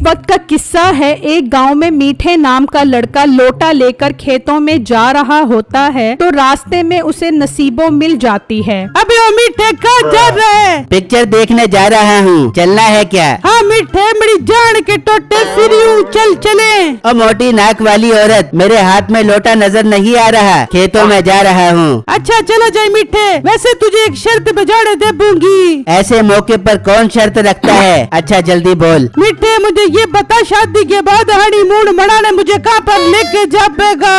वक्त का किस्सा है। एक गांव में मीठे नाम का लड़का लोटा लेकर खेतों में जा रहा होता है तो रास्ते में उसे नसीबो मिल जाती है। अबे ओ मीठे कहाँ जा रहा है? पिक्चर देखने जा रहा हूँ, चलना है क्या? हाँ मीठे, मेरी जान के टोटे फ्री हूँ, चल चले। ओ मोटी नाक वाली औरत, मेरे हाथ में लोटा नजर नहीं आ रहा, खेतों में जा रहा हूँ। अच्छा चलो जाए मीठे, वैसे तुझे एक शर्त बजाने दे दूंगी। ऐसे मौके पर कौन शर्त रखता है? अच्छा जल्दी बोल। मीठे मुझे ये बता, शादी के बाद हनीमून मनाने मुझे कहाँ पर लेके जाएगा?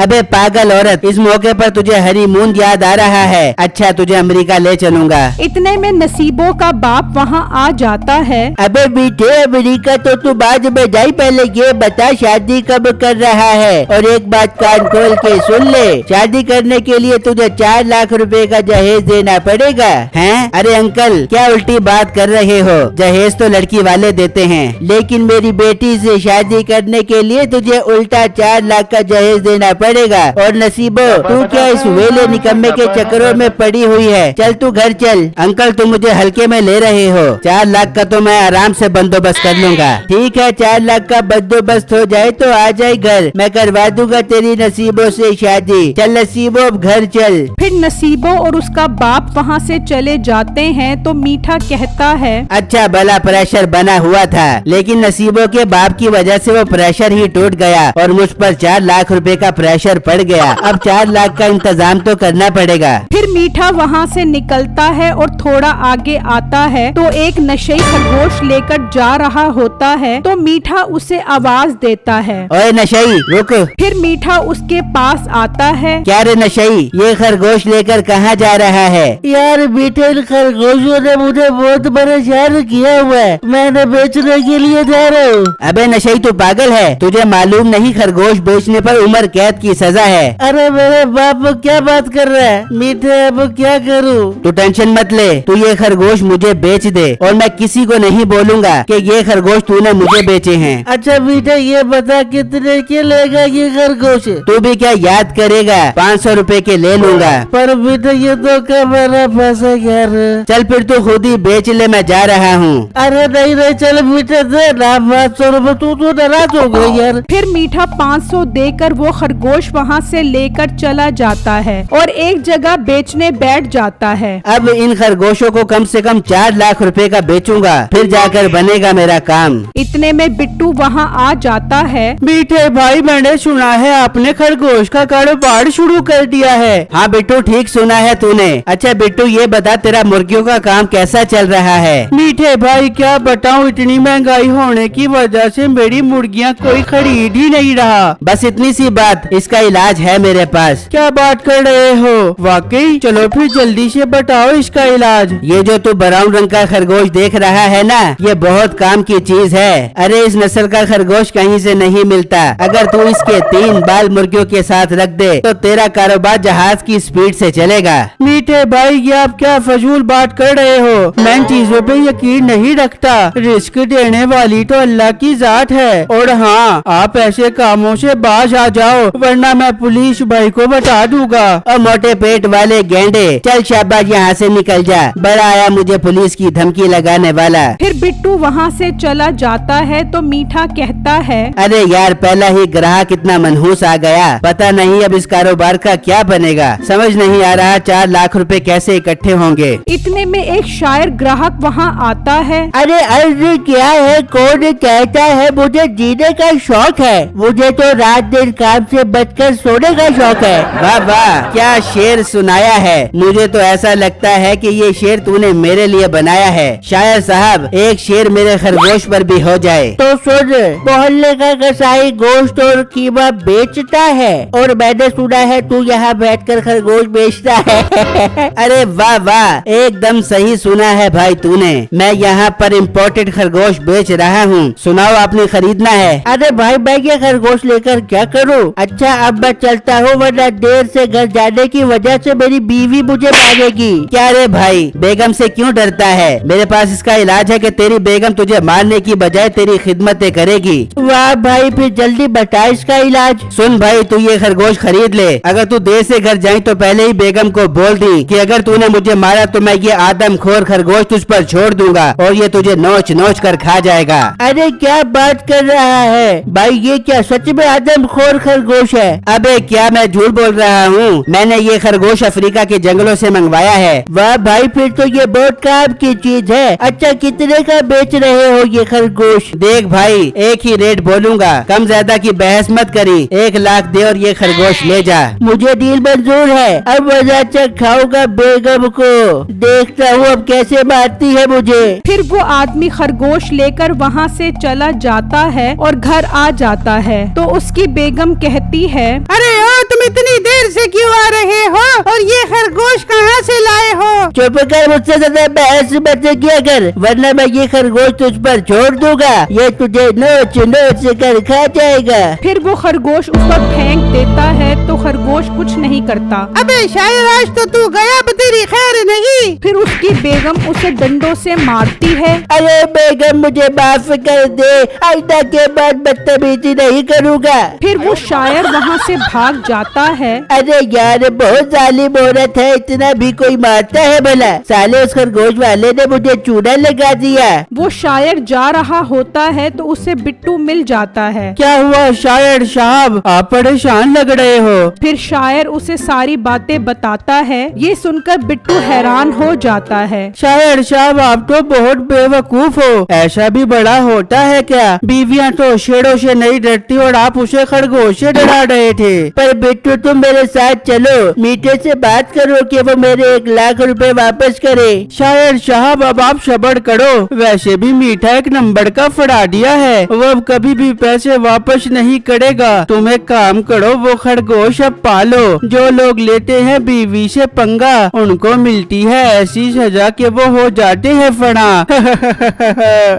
अबे पागल औरत, इस मौके पर तुझे हनीमून याद आ रहा है? अच्छा तुझे अमेरिका ले चलूंगा। इतने में नसीबो का बाप वहाँ आ जाता है। अबे बेटे, अमेरिका तो तू बाद में जाई, पहले ये बता शादी कब कर रहा है? और एक बात कान खोल के सुन ले, शादी करने के लिए तुझे 4 लाख रुपए का जहेज देना पड़ेगा। हैं? अरे अंकल, क्या उल्टी बात कर रहे हो? जहेज तो लड़की वाले देते हैं, लेकिन मेरी बेटी से शादी करने के लिए तुझे उल्टा 4 लाख का जहेज देना पड़ेगा। और नसीबो, तू क्या इस वेले निकम्मे के चक्करों में पड़ी हुई है? चल तू घर चल। अंकल तुम मुझे हल्के में ले रहे हो, 4 लाख का तो मैं आराम से बंदोबस्त कर लूंगा। ठीक है, 4 लाख का बंदोबस्त हो जाए तो आ जाए घर, मैं करवा दूंगा तेरी नसीबो से शादी। चल नसीबो अब घर चल। फिर नसीबो और उसका बाप वहाँ से चले जाते हैं तो मीठा कहता है, अच्छा भला प्रेशर बना हुआ था, लेकिन नसीबो के बाप की वजह से वो प्रेशर ही टूट गया और मुझ पर 4 लाख रुपए का प्रेशर पड़ गया। अब 4 लाख का इंतजाम तो करना पड़ेगा। फिर मीठा वहाँ से निकलता है और थोड़ा आगे आता है तो एक नशई खरगोश लेकर जा रहा होता है तो मीठा उसे आवाज देता है, ओए नशई रुक। फिर मीठा उसके पास आता है। क्या रे नशई, ये खरगोश लेकर कहाँ जा रहा है? यार बेटे, खरगोशों ने मुझे बहुत परेशान किया हुआ है, मैंने बेचने के लिए जा रहा हूँ। अबे नशई तू पागल है? तुझे मालूम नहीं खरगोश बेचने पर उम्र कैद की सजा है। अरे मेरे बाप क्या बात कर रहा है? मीठे अब क्या करूँ? तू टेंशन मत ले, तू ये खरगोश मुझे बेच दे और मैं किसी को नहीं बोलूंगा कि ये खरगोश तूने मुझे बेचे हैं। अच्छा बेटा ये बता कितने के लेगा ये खरगोश? तू भी क्या याद करेगा? 500 रुपए के ले लूंगा। पर बेटा ये तो कमाना पैसा यार। चल फिर तू खुद ही बेच ले, मैं जा रहा हूँ। अरे नहीं नहीं चल बेटा दे ना 500 रुपए, तू तो नाराज हो गई यार। फिर मीठा 500 देकर वो खरगोश वहाँ से लेकर चला जाता है और एक जगह बेचने बैठ जाता है। अब इन खरगोशों को कम से कम 4 लाख रुपए का बेचूंगा, फिर जाकर बनेगा मेरा काम। इतने में बिट्टू वहाँ आ जाता है। मीठे भाई, मैंने सुना है आपने खरगोश का कारोबार शुरू कर दिया है। हाँ बिट्टू, ठीक सुना है तूने। अच्छा बिट्टू ये बता, तेरा मुर्गियों का काम कैसा चल रहा है? मीठे भाई क्या बताऊं, इतनी महंगाई होने की वजह से मेरी मुर्गियां कोई खरीद ही नहीं रहा। बस इतनी सी बात, इसका इलाज है मेरे पास। क्या बात कर रहे हो? वाकई? चलो फिर जल्दी से बताओ इसका इलाज। ये जो तू ब्राउन रंग का खरगोश देख रहा है ना, ये बहुत काम की चीज है। अरे इस नस्ल का खरगोश कहीं से नहीं मिलता। अगर तू इसके 3 बाल मुर्गियों के साथ रख दे तो तेरा कारोबार जहाज की स्पीड से चलेगा। मीठे भाई ये आप क्या फजूल बात कर रहे हो? मैं इन चीजों पे यकीन नहीं रखता, रिस्क देने वाली तो अल्लाह की जात है। और हाँ, आप ऐसे कामों से बाज आ जाओ वरना मैं पुलिस भाई को बता दूंगा। और मोटे पेट वाले गेंडे, चल शाबाश यहाँ से निकल जा, बड़ा आया मुझे पुलिस की धमकी लगाने वाला। फिर बिट्टू वहाँ से चला जाता है तो मीठा कहता है, अरे यार पहला ही ग्राहक इतना मनहूस आ गया, पता नहीं अब इस कारोबार का क्या बनेगा। समझ नहीं आ रहा 4 लाख रुपए कैसे इकट्ठे होंगे। इतने में एक शायर ग्राहक वहाँ आता है। अरे अर्ज क्या है, कौन कहता है मुझे जीने का शौक है? मुझे तो रात दिन काम से बचकर सोने का शौक है। वाह वाह, क्या शेर सुनाया है। मुझे तो ऐसा लगता है कि ये शेर तूने मेरे लिए बनाया है। शायर साहब, एक शेर मेरे खरगोश पर भी हो जाए। तो सुन, मोहल्ले का कसाई गोश्त और कीमा बेचता है और मैंने सुना है तू यहाँ बैठकर खरगोश बेचता है। अरे वाह वाह, एकदम सही सुना है भाई तूने। मैं यहाँ पर इम्पोर्टेड खरगोश बेच रहा हूँ। सुनाओ, आपने खरीदना है? अरे भाई मैं ये खरगोश लेकर क्या करूँ? अच्छा अब मैं चलता हूँ वरना देर से घर जाने की वजह से मेरी बीवी मुझे मारेगी। क्या रे भाई, बेगम से क्यों डरता है? मेरे पास इसका इलाज है कि तेरी तेरी बेगम तुझे मारने की बजाय तेरी खिदमतें करेगी। वाह भाई, फिर जल्दी बता इसका इलाज। सुन भाई, तू ये खरगोश खरीद ले। अगर तू देर से घर जाए तो पहले ही बेगम को बोल दी कि अगर तूने मुझे मारा तो मैं ये आदमखोर खरगोश तुझ पर छोड़ दूंगा और ये तुझे नोच नोच कर खा जाएगा। अरे क्या बात कर रहा है भाई, ये क्या सच में आदमखोर खरगोश है? अबे क्या मैं झूठ बोल रहा हूँ? मैंने ये खरगोश अफ्रीका के जंगलों से मंगवाया है। वाह भाई, फिर तो ये बहुत काम की चीज है। अच्छा, कितने का बेच रहे हो ये खरगोश? देख भाई, एक ही रेट बोलूंगा, कम ज्यादा की बहस मत करी। 1 लाख दे और ये खरगोश ले जा। मुझे डील मंजूर है। अब मजा चख खाऊंगा बेगम को, देखता हूँ अब कैसे मारती है मुझे। फिर वो आदमी खरगोश लेकर वहाँ से चला जाता है और घर आ जाता है। तो उसकी बेगम कहती है, अरे ओ, तुम इतनी देर से क्यों आ रहे हो और ये खरगोश कहाँ से लाए हो? चुप कर, मुझसे ज्यादा बहस मत किया कर, वरना मैं ये खरगोश तुझ पर छोड़ दूंगा। ये तुझे नोच नोच कर खा जाएगा। फिर वो खरगोश उस पर फेंक देता है तो खरगोश कुछ नहीं करता। अबे शायर, आज तो तू गया, तेरी खैर नहीं। फिर उसकी बेगम उसे डंडों से मारती है। अरे बेगम, मुझे माफ कर दे, आइंदा के बाद बदतमीजी नहीं करूँगा। फिर वो शायर वहाँ से भाग जाता है। अरे यार, बहुत जालिम औरत है, इतना भी कोई मारता है भला? साले उस खरगोश वाले ने मुझे चूना लगा दिया। वो शायर जा रहा होता है तो उसे बिट्टू मिल जाता है। क्या हुआ शायर साहब, आप परेशान लग रहे हो? फिर शायर उसे सारी बातें बताता है। ये सुनकर बिट्टू हैरान हो जाता है। शायर साहब, आप तो बहुत बेवकूफ हो। ऐसा भी बड़ा होता है क्या? बीवियां तो शेरों से नहीं डरती और आप उसे खरगोश से डरा रहे थे। पर बिट्टू, तुम मेरे साथ चलो, मीठे से बात करो कि वो मेरे 1 लाख रुपए वापस करे। शायर साहब, अब आप सब्र करो। वैसे भी मीठा एक नंबर का फड़ा दिया है, वो अब कभी भी पैसे वापस नहीं करेगा। तुम एक काम करो, वो खरगोश अब पालो। जो लोग लेते हैं बीवी से पंगा, उनको मिलती है ऐसी सजा कि वो हो जाते हैं फड़ा।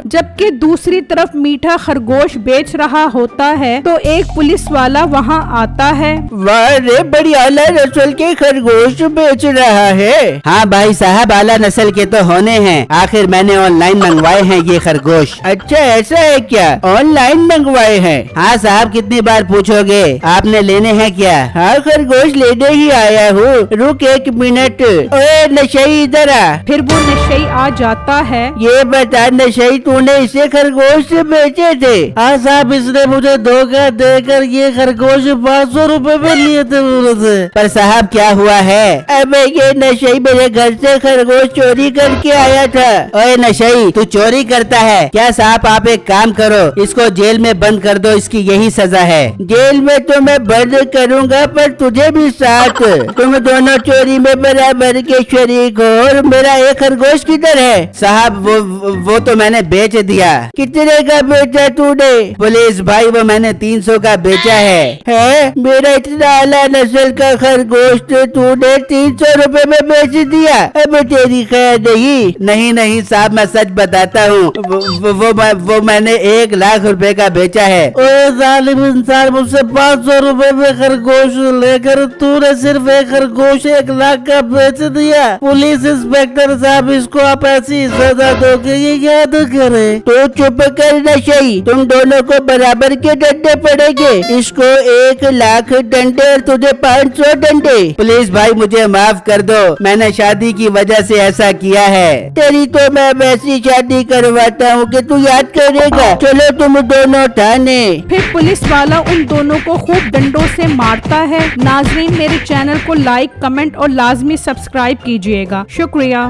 जबकि दूसरी तरफ मीठा खरगोश बेच रहा होता है तो एक पुलिस वाला वहाँ आता है। वाह रे, बड़ी आला नस्ल के खरगोश बेच रहा है। हाँ भाई साहब, आला नस्ल के तो होने हैं, आखिर मैंने ऑनलाइन मंगवाए हैं ये खरगोश। अच्छा ऐसा है क्या? ऑनलाइन मंगवाए हैं? हाँ साहब, कितनी बार पूछोगे, आपने लेने हैं क्या? हाँ, खरगोश लेने ही आया हूँ। रुक 1 मिनट। ओए नशई, इधर आ। फिर वो नशई आ जाता है। ये बता नशई, तूने इसे खरगोश से बेचे थे? हाँ साहब, इसने मुझे धोखा देकर ये खरगोश 500 रुपए में लिए थे मुझसे। पर साहब क्या हुआ है? अबे ये नशई मेरे घर से खरगोश चोरी करके आया था। ओए नशई, तू चोरी करता है क्या? साहब आप एक काम करो, इसको जेल में बंद कर दो, इसकी यही सजा है। जेल में तो मैं बंद करूँगा, पर तुझे भी साथ। तुम दोनों चोरी में बराबर के शरीक हो। और मेरा एक खरगोश किधर है? साहब वो तो मैंने बेच दिया। कितने का बेचा तूने? पुलिस भाई, वो मैंने 300 का बेचा है? मेरा इतना आला नस्ल का खरगोश तो तूने 300 रुपए में बेच दिया? अब तेरी खैर नहीं। नहीं साहब, मैं सच बताता हूँ, वो मैंने 1 लाख रुपए का बेचा है। ओए जालिम इंसान, मुझसे 500 रुपए में खरगोश लेकर तूने सिर्फ एक खरगोश 1 लाख का बेच दिया। पुलिस इंस्पेक्टर साहब, इसको आप ऐसी सजा दो कि ये याद करे। तो चुप कर नशई, तुम दोनों को बराबर के डंडे पड़ेंगे। इसको 1 लाख डंडे और तुझे 500 डंडे। पुलिस भाई मुझे माफ कर दो, मैंने शादी की वजह से ऐसा किया है। तेरी तो मैं वैसी शादी करवाता हूँ कि तू याद करेगा। चलो तुम दोनों थाने। फिर पुलिस वाला उन दोनों को खूब डंडों से मारता है। नाजरीन, मेरे चैनल को लाइक, कमेंट और लाजमी सब्सक्राइब कीजिएगा। शुक्रिया।